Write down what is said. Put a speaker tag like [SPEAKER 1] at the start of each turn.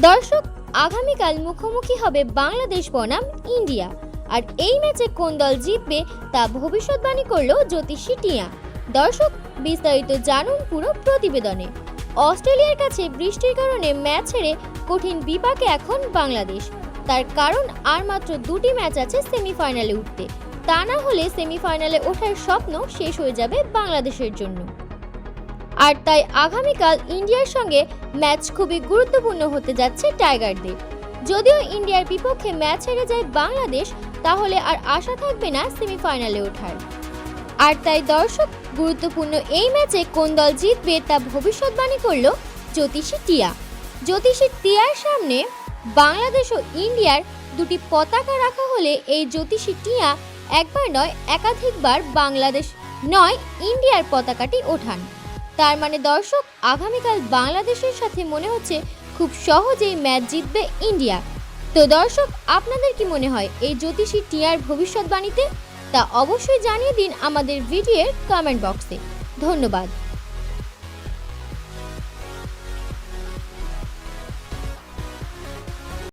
[SPEAKER 1] দর্শক, আগামীকাল মুখোমুখি হবে বাংলাদেশ বনাম ইন্ডিয়া। আর এই ম্যাচে কোন দল জিতবে তা ভবিষ্যৎবাণী করল জ্যোতিষী টিয়া। দর্শক, বিস্তারিত জানুন পুরো প্রতিবেদনে। অস্ট্রেলিয়ার কাছে বৃষ্টির কারণে ম্যাচ ছেড়ে কঠিন বিপাকে এখন বাংলাদেশ। তার কারণ আর মাত্র দুটি ম্যাচ আছে সেমিফাইনালে উঠতে। তা না হলে সেমিফাইনালে ওঠার স্বপ্ন শেষ হয়ে যাবে বাংলাদেশের জন্য। আর তাই আগামীকাল ইন্ডিয়ার সঙ্গে ম্যাচ খুবই গুরুত্বপূর্ণ হতে যাচ্ছে টাইগারদের। যদিও ইন্ডিয়ার বিপক্ষে ম্যাচ হেরে যায় বাংলাদেশ, তাহলে আর আশা থাকবে না সেমিফাইনালে ওঠার। আর তাই দর্শক, গুরুত্বপূর্ণ এই ম্যাচে কোন দল জিতবে তা ভবিষ্যৎবাণী করল জ্যোতিষী টিয়া। জ্যোতিষী টিয়ার সামনে বাংলাদেশ ও ইন্ডিয়ার দুটি পতাকা রাখা হলে এই জ্যোতিষী টিয়া একবার নয় একাধিকবার বাংলাদেশ নয় ইন্ডিয়ার পতাকাটি ওঠান। তার মানে দর্শক, আগামীকাল বাংলাদেশের সাথে মনে হচ্ছে খুব সহজেই ম্যাচ জিতবে ইন্ডিয়া। তো দর্শক, আপনাদের কি মনে হয় এই জ্যোতিষী টিয়ার ভবিষ্যৎবাণীতে? তা অবশ্যই জানিয়ে দিন আমাদের ভিডিওর কমেন্ট বক্সে। ধন্যবাদ।